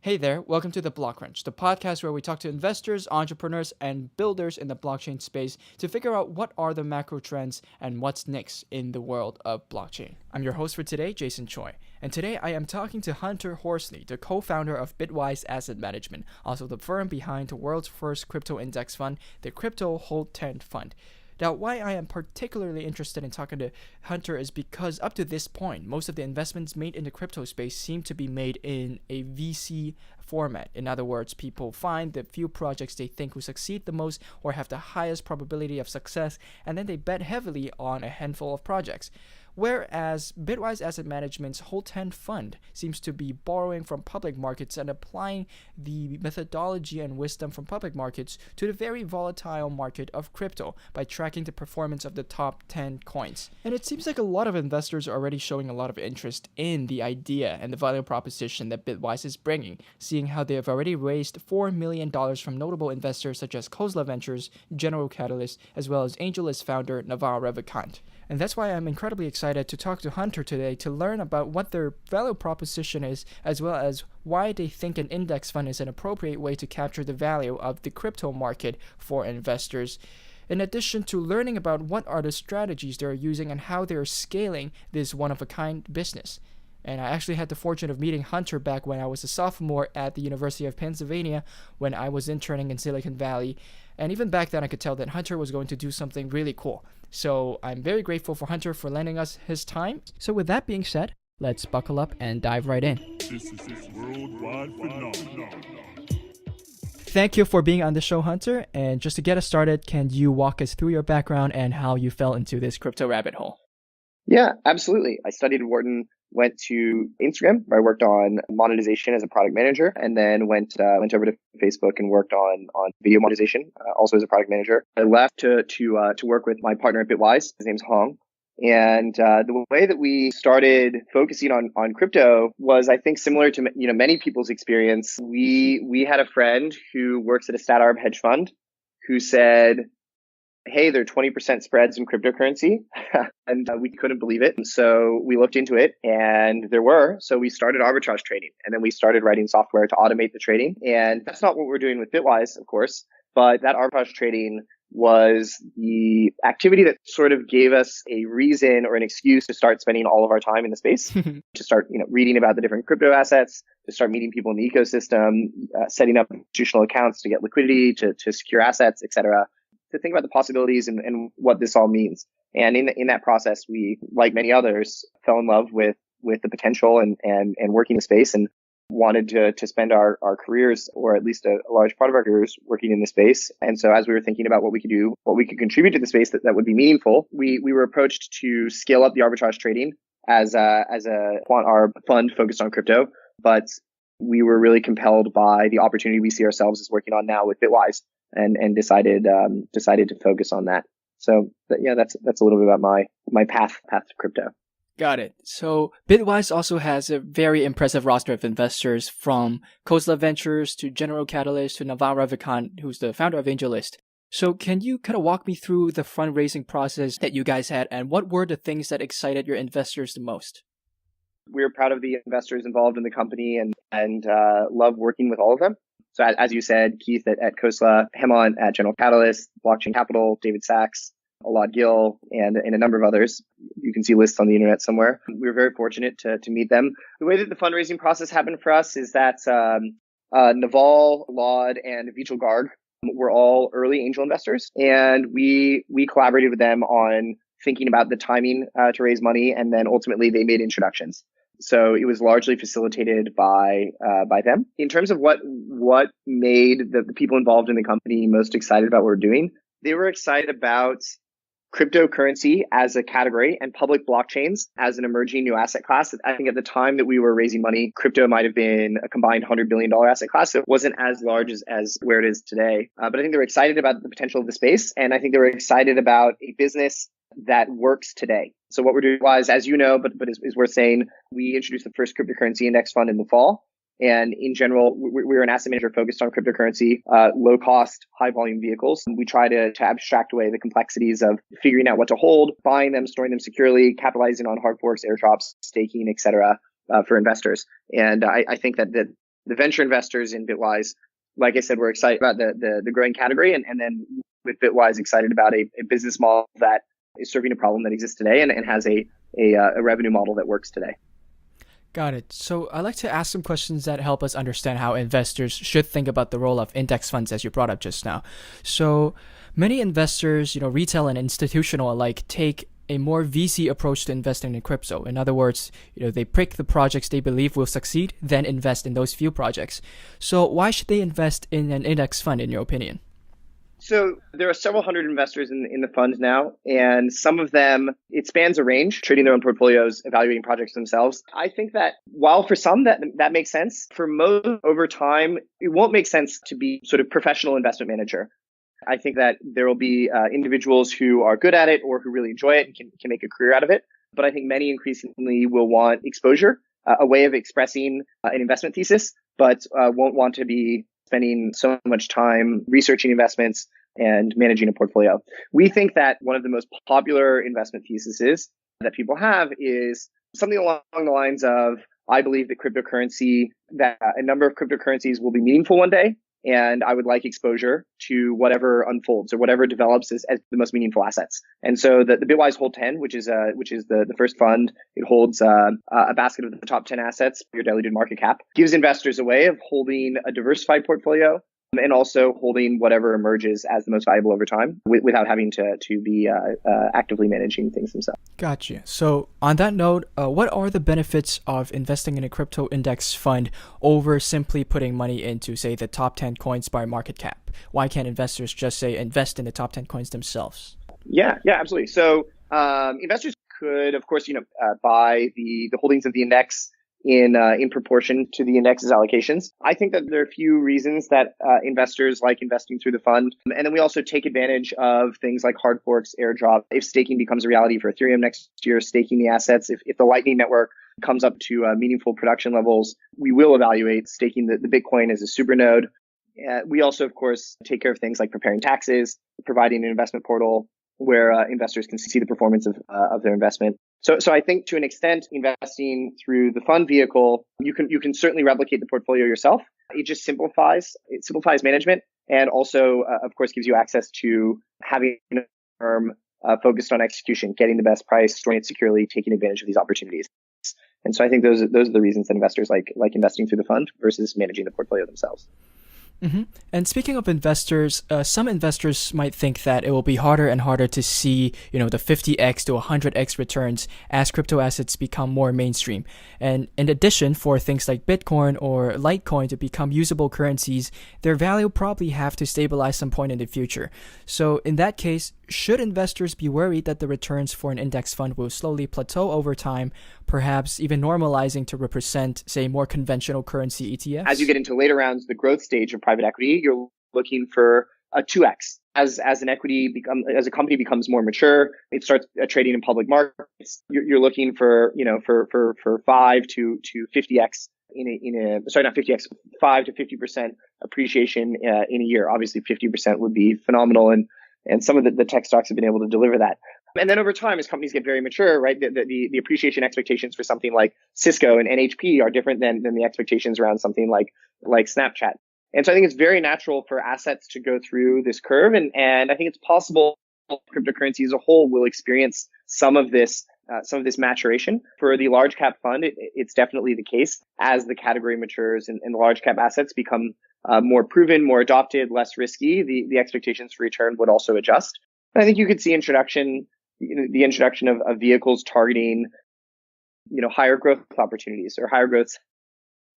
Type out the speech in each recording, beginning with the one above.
Hey there, welcome to the Blockcrunch, the podcast where we talk to investors, entrepreneurs, and builders in the blockchain space to figure out what are the macro trends and what's next in the world of blockchain. I'm your host for today, Jason Choi, and today I am talking to Hunter Horsley, the co-founder of Bitwise Asset Management, also the firm behind the world's first crypto index fund, the crypto HOLD10 fund. Now, why I am particularly interested in talking to Hunter is because up to this point, most of the investments made in the crypto space seem to be made in a VC format. In other words, people find the few projects they think will succeed the most or have the highest probability of success, and then they bet heavily on a handful of projects. Whereas Bitwise Asset Management's HOLD10 fund seems to be borrowing from public markets and applying the methodology and wisdom from public markets to the very volatile market of crypto by tracking the performance of the top 10 coins. And it seems like a lot of investors are already showing a lot of interest in the idea and the value proposition that Bitwise is bringing, seeing how they have already raised $4 million from notable investors such as Khosla Ventures, General Catalyst, as well as AngelList founder Naval Ravikant. And that's why I'm incredibly excited to talk to Hunter today to learn about what their value proposition is, as well as why they think an index fund is an appropriate way to capture the value of the crypto market for investors. In addition to learning about what are the strategies they're using and how they're scaling this one-of-a-kind business. And I actually had the fortune of meeting Hunter back when I was a sophomore at the University of Pennsylvania when I was interning in Silicon Valley. And even back then, I could tell that Hunter was going to do something really cool. So I'm very grateful for Hunter for lending us his time. So with that being said, let's buckle up and dive right in. This is a worldwide phenomenon. Thank you for being on the show, Hunter. And just to get us started, can you walk us through your background and how you fell into this crypto rabbit hole? Yeah, absolutely. I studied at Wharton, went to Instagram, where I worked on monetization as a product manager, and then went over to Facebook and worked on video monetization, also as a product manager. I left to work with my partner at Bitwise. His name's Hong. And the way that we started focusing on crypto was, I think, similar to many people's experience. We had a friend who works at a stat arb hedge fund who said, hey, there are 20% spreads in cryptocurrency. And we couldn't believe it. So we looked into it and there were. So we started arbitrage trading, and then we started writing software to automate the trading. And that's not what we're doing with Bitwise, of course, but that arbitrage trading was the activity that sort of gave us a reason or an excuse to start spending all of our time in the space, to start reading about the different crypto assets, to start meeting people in the ecosystem, setting up institutional accounts to get liquidity, to secure assets, etc. To think about the possibilities and what this all means. And in that process, we, like many others, fell in love with the potential and working in the space, and wanted to spend our careers, or at least a large part of our careers, working in the space. And so as we were thinking about what we could do, what we could contribute to the space that would be meaningful, we were approached to scale up the arbitrage trading as a quant arb fund focused on crypto. But we were really compelled by the opportunity we see ourselves as working on now with Bitwise, and decided to focus on that. So that's a little bit about my path to crypto. Got it. So Bitwise also has a very impressive roster of investors, from Khosla Ventures to General Catalyst to Naval Ravikant, who's the founder of AngelList. So can you kind of walk me through the fundraising process that you guys had, and what were the things that excited your investors the most? We're proud of the investors involved in the company and love working with all of them. So as you said, Keith at Khosla, Hemant at General Catalyst, Blockchain Capital, David Sachs, Alad Gill, and a number of others. You can see lists on the internet somewhere. We were very fortunate to meet them. The way that the fundraising process happened for us is that Naval, Alad, and Vichal Garg were all early angel investors, and we collaborated with them on thinking about the timing to raise money, and then ultimately they made introductions. So it was largely facilitated by them. In terms of what made the people involved in the company most excited about what we're doing, they were excited about cryptocurrency as a category and public blockchains as an emerging new asset class. I think at the time that we were raising money, crypto might have been a combined $100 billion asset class. So it wasn't as large as where it is today. But I think they were excited about the potential of the space. And I think they were excited about a business that works today. So what we're doing was, as you know, but is worth saying, we introduced the first cryptocurrency index fund in the fall. And in general, we're an asset manager focused on cryptocurrency, low cost, high volume vehicles. We try to abstract away the complexities of figuring out what to hold, buying them, storing them securely, capitalizing on hard forks, airdrops, staking, etc. For investors. And I think that the venture investors in Bitwise, like I said, we're excited about the growing category. And then with Bitwise, excited about a business model that is serving a problem that exists today and has a revenue model that works today. Got it. So I'd like to ask some questions that help us understand how investors should think about the role of index funds, as you brought up just now. So many investors, retail and institutional alike, take a more VC approach to investing in crypto. In other words, they pick the projects they believe will succeed, then invest in those few projects. So why should they invest in an index fund, in your opinion? So there are several hundred investors in the fund now, and some of them, it spans a range, trading their own portfolios, evaluating projects themselves. I think that while for some that makes sense, for most over time, it won't make sense to be sort of professional investment manager. I think that there will be individuals who are good at it or who really enjoy it and can make a career out of it. But I think many increasingly will want exposure, a way of expressing an investment thesis, but won't want to be spending so much time researching investments and managing a portfolio. We think that one of the most popular investment theses that people have is something along the lines of, I believe that a number of cryptocurrencies will be meaningful one day, and I would like exposure to whatever unfolds or whatever develops as the most meaningful assets. And so the Bitwise HOLD10, which is the first fund, it holds a basket of the top 10 assets, your diluted market cap, gives investors a way of holding a diversified portfolio and also holding whatever emerges as the most valuable over time without having to be actively managing things themselves. Gotcha. So on that note, what are the benefits of investing in a crypto index fund over simply putting money into, say, the top 10 coins by market cap? Why can't investors just, say, invest in the top 10 coins themselves? Yeah, absolutely. So investors could, of course, buy the holdings of the index in proportion to the index's allocations. I think that there are a few reasons that investors like investing through the fund. And then we also take advantage of things like hard forks, airdrop. If staking becomes a reality for Ethereum next year, staking the assets, if the Lightning Network comes up to meaningful production levels, we will evaluate staking the Bitcoin as a supernode. We also, of course, take care of things like preparing taxes, providing an investment portal where investors can see the performance of their investment. So I think to an extent, investing through the fund vehicle, you can certainly replicate the portfolio yourself. It just simplifies management, and also, of course, gives you access to having a firm focused on execution, getting the best price, storing it securely, taking advantage of these opportunities. And so I think those are the reasons that investors like investing through the fund versus managing the portfolio themselves. Mm-hmm. And speaking of investors, some investors might think that it will be harder and harder to see, the 50x to 100x returns as crypto assets become more mainstream. And in addition, for things like Bitcoin or Litecoin to become usable currencies, their value probably have to stabilize some point in the future. So in that case, should investors be worried that the returns for an index fund will slowly plateau over time, perhaps even normalizing to represent, say, more conventional currency ETFs? As you get into later rounds, the growth stage of private equity, you're looking for a 2x. As a company becomes more mature, it starts trading in public markets. You're looking for 5 to 50x not 50x, 5 to 50% appreciation in a year. Obviously, 50% would be phenomenal, and some of the tech stocks have been able to deliver that. And then over time, as companies get very mature, right, the appreciation expectations for something like Cisco and NHP are different than the expectations around something like Snapchat. And so I think it's very natural for assets to go through this curve. And I think it's possible cryptocurrency as a whole will experience some of this maturation. For the large cap fund, it's definitely the case as the category matures and the large cap assets become more proven, more adopted, less risky. The expectations for return would also adjust. And I think you could see the introduction of vehicles targeting, higher growth opportunities or higher growth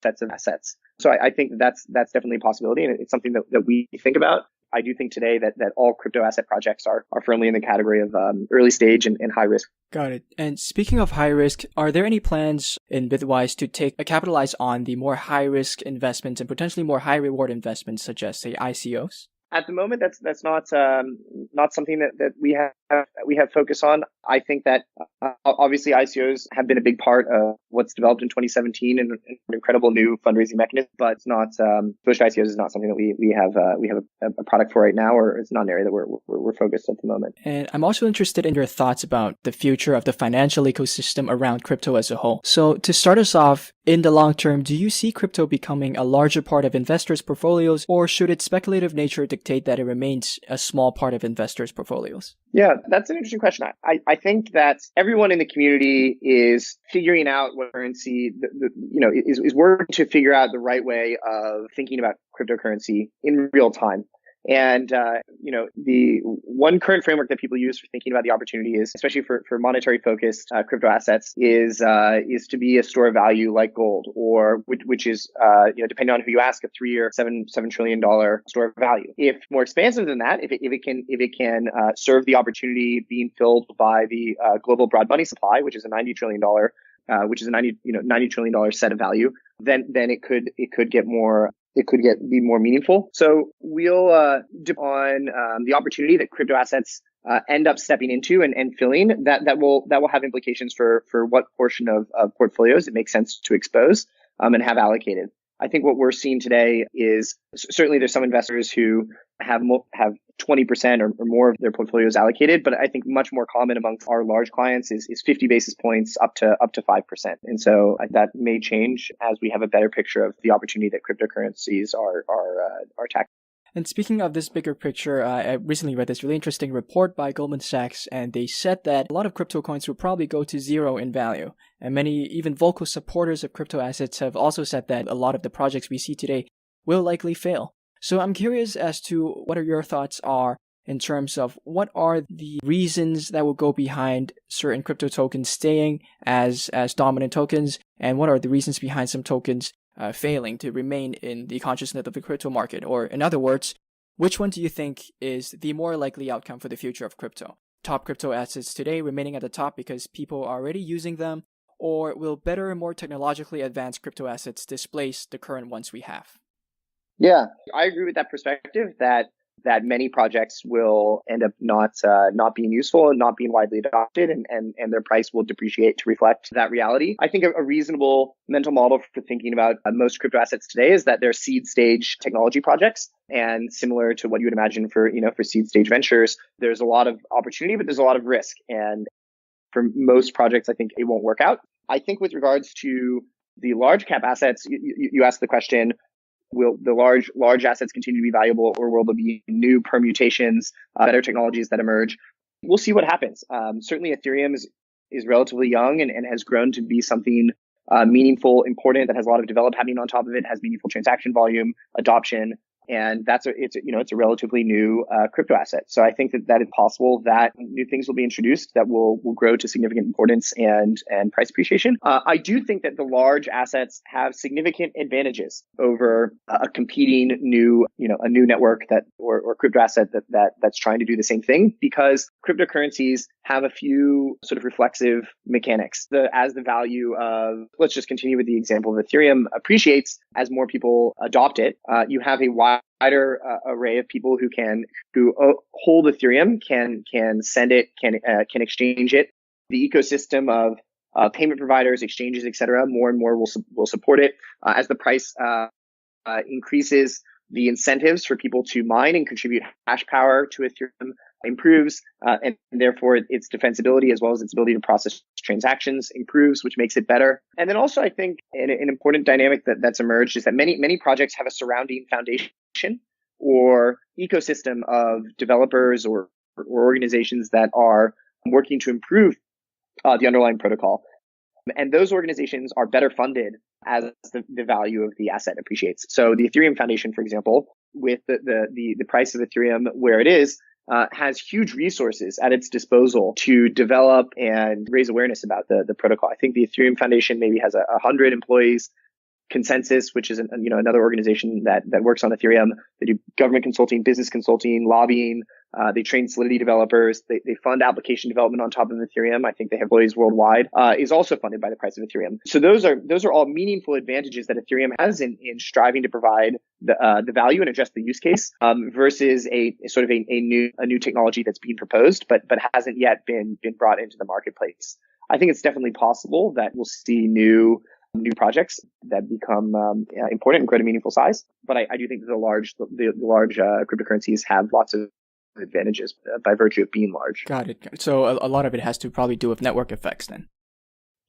sets of assets. So I think that's definitely a possibility, and it's something that we think about. I do think today that all crypto asset projects are firmly in the category of early stage and high risk. Got it. And speaking of high risk, are there any plans in Bitwise to capitalize on the more high risk investments and potentially more high reward investments, such as, say, ICOs? At the moment, that's not something that we we have focus on. I think that obviously ICOs have been a big part of what's developed in 2017 and an incredible new fundraising mechanism. But it's not push ICOs is not something that we have a product for right now, or it's not an area that we're focused at the moment. And I'm also interested in your thoughts about the future of the financial ecosystem around crypto as a whole. So to start us off, in the long term, do you see crypto becoming a larger part of investors' portfolios, or should its speculative nature dictate that it remains a small part of investors' portfolios? Yeah, that's an interesting question. I think that everyone in the community is figuring out what currency, is working to figure out the right way of thinking about cryptocurrency in real time. And, the one current framework that people use for thinking about the opportunity is, especially for monetary focused crypto assets, is to be a store of value like gold, or which is, depending on who you ask, a 3 or $7 trillion store of value. If more expansive than that, if it can serve the opportunity being filled by the global broad money supply, which is a $90 trillion, $90 trillion set of value, then it could be more meaningful. So we'll dip on the opportunity that crypto assets end up stepping into and filling. That will have implications for what portion of portfolios it makes sense to expose and have allocated. I think what we're seeing today is certainly there's some investors who have 20% or more of their portfolios allocated, but I think much more common amongst our large clients is 50 basis points up to 5%. And so that may change as we have a better picture of the opportunity that cryptocurrencies are tackling. And speaking of this bigger picture, I recently read this really interesting report by Goldman Sachs, and they said that a lot of crypto coins will probably go to zero in value. And many, even vocal supporters of crypto assets, have also said that a lot of the projects we see today will likely fail. So I'm curious as to what your thoughts are in terms of what are the reasons that will go behind certain crypto tokens staying as dominant tokens, and what are the reasons behind some tokens failing to remain in the consciousness of the crypto market? Or in other words, which one do you think is the more likely outcome for the future of crypto? Top crypto assets today remaining at the top because people are already using them, or will better and more technologically advanced crypto assets displace the current ones we have? Yeah, I agree with that perspective that many projects will end up not being useful and not being widely adopted, and their price will depreciate to reflect that reality. I think a reasonable mental model for thinking about most crypto assets today is that they're seed stage technology projects, and similar to what you would imagine for seed stage ventures, there's a lot of opportunity, but there's a lot of risk. And for most projects, I think it won't work out. I think with regards to the large cap assets, you asked the question, will the large assets continue to be valuable, or will there be new permutations, better technologies that emerge? We'll see what happens. Certainly Ethereum is relatively young and has grown to be something meaningful, important, that has a lot of development happening on top of it, has meaningful transaction volume, adoption. And it's a relatively new crypto asset. So I think that is possible that new things will be introduced that will grow to significant importance and price appreciation. I do think that the large assets have significant advantages over a competing new network or crypto asset that's trying to do the same thing, because cryptocurrencies have a few sort of reflexive mechanics. As the value of, let's just continue with the example of Ethereum, appreciates as more people adopt it, you have a wider array of people who hold Ethereum, can send it, can exchange it. The ecosystem of payment providers, exchanges, etc., more and more will support it. As the price increases, the incentives for people to mine and contribute hash power to Ethereum improves, and therefore its defensibility as well as its ability to process transactions improves, which makes it better. And then also, I think an important dynamic that's emerged is that many projects have a surrounding foundation or ecosystem of developers or organizations that are working to improve the underlying protocol. And those organizations are better funded as the value of the asset appreciates. So the Ethereum Foundation, for example, with the price of Ethereum where it is, has huge resources at its disposal to develop and raise awareness about the protocol. I think the Ethereum Foundation maybe has 100 employees Consensus, which is another organization that works on Ethereum. They do government consulting, business consulting, lobbying. They train Solidity developers. They fund application development on top of Ethereum. I think they have employees worldwide. Is also funded by the price of Ethereum. So those are all meaningful advantages that Ethereum has in striving to provide the value and address the use case versus a sort of a new technology that's being proposed but hasn't yet been brought into the marketplace. I think it's definitely possible that we'll see new projects that become important and grow to meaningful size. But I do think that the large cryptocurrencies have lots of advantages by virtue of being large. Got it. So a lot of it has to probably do with network effects then.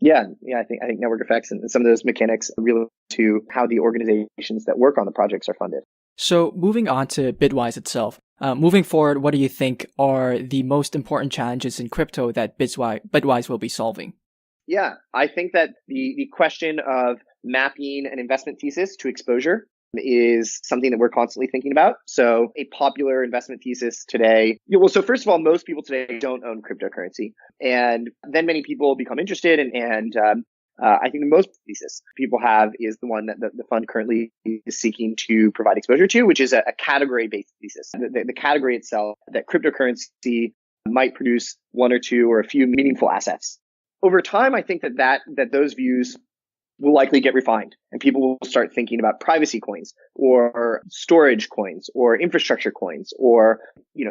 Yeah. I think network effects and some of those mechanics relate to how the organizations that work on the projects are funded. So moving on to Bitwise itself, moving forward, what do you think are the most important challenges in crypto that Bitwise will be solving? Yeah, I think that the question of mapping an investment thesis to exposure is something that we're constantly thinking about. So a popular investment thesis today, so first of all, most people today don't own cryptocurrency. And then many people become interested and I think the most thesis people have is the one that the fund currently is seeking to provide exposure to, which is a category-based thesis. The category itself, that cryptocurrency might produce one or two or a few meaningful assets. Over time, I think that those views will likely get refined and people will start thinking about privacy coins or storage coins or infrastructure coins or,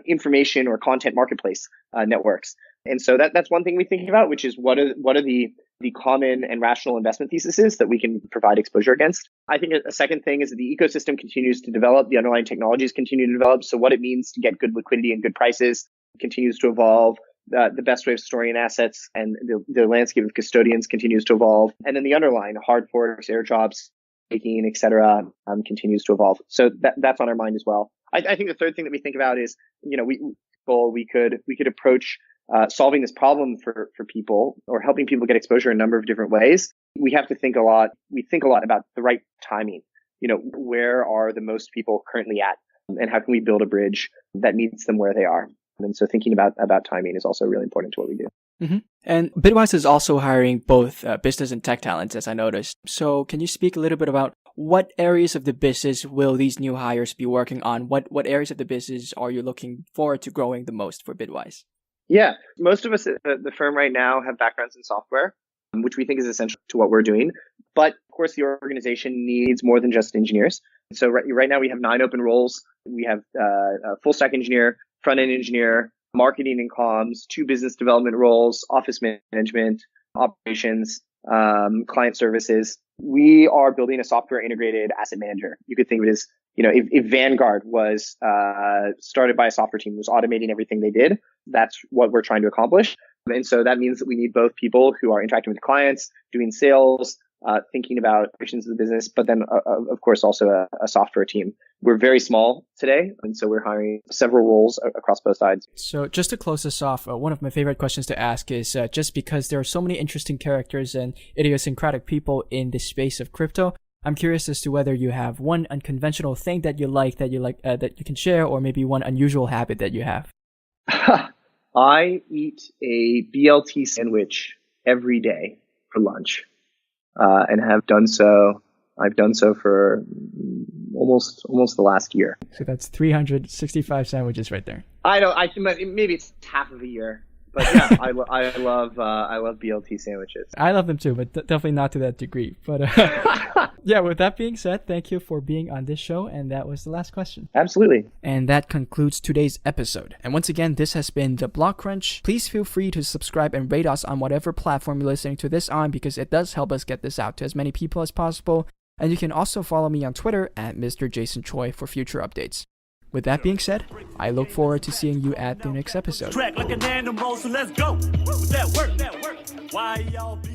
information or content marketplace networks. And so that's one thing we think about, which is what are the common and rational investment theses that we can provide exposure against. I think a second thing is that the ecosystem continues to develop, the underlying technologies continue to develop. So what it means to get good liquidity and good prices continues to evolve. The best way of storing assets and the landscape of custodians continues to evolve. And then the underlying hard forks, airdrops, staking, et cetera, continues to evolve. So that's on our mind as well. I think the third thing that we think about is, we could approach solving this problem for people or helping people get exposure in a number of different ways. We have to think a lot. We think a lot about the right timing. Where are the most people currently at, and how can we build a bridge that meets them where they are? And so thinking about timing is also really important to what we do. Mm-hmm. And Bitwise is also hiring both business and tech talents, as I noticed. So can you speak a little bit about what areas of the business will these new hires be working on? What areas of the business are you looking forward to growing the most for Bitwise? Yeah, most of us at the firm right now have backgrounds in software, which we think is essential to what we're doing. But of course, the organization needs more than just engineers. So right now we have 9 open roles. We have a full stack engineer, front-end engineer, marketing and comms, 2 business development roles, office management, operations, client services. We are building a software integrated asset manager. You could think of it as, if Vanguard was started by a software team, was automating everything they did, that's what we're trying to accomplish. And so that means that we need both people who are interacting with clients, doing sales, thinking about operations of the business, but then, of course, also a software team. We're very small today, and so we're hiring several roles across both sides. So just to close this off, one of my favorite questions to ask is just because there are so many interesting characters and idiosyncratic people in the space of crypto, I'm curious as to whether you have one unconventional thing that you like that you can share, or maybe one unusual habit that you have. I eat a BLT sandwich every day for lunch. And have done so. I've done so for almost the last year. So that's 365 sandwiches right there. I know. Maybe it's half of a year, but yeah, I love BLT sandwiches. I love them too, but definitely not to that degree. But yeah, with that being said, thank you for being on this show, and that was the last question. Absolutely. And that concludes today's episode. And once again, this has been the Blockcrunch. Please feel free to subscribe and rate us on whatever platform you're listening to this on, because it does help us get this out to as many people as possible. And you can also follow me on Twitter at Mr. Jason Choi for future updates. With that being said, I look forward to seeing you at the next episode. Track like an animal, so let's go. That work. Why y'all be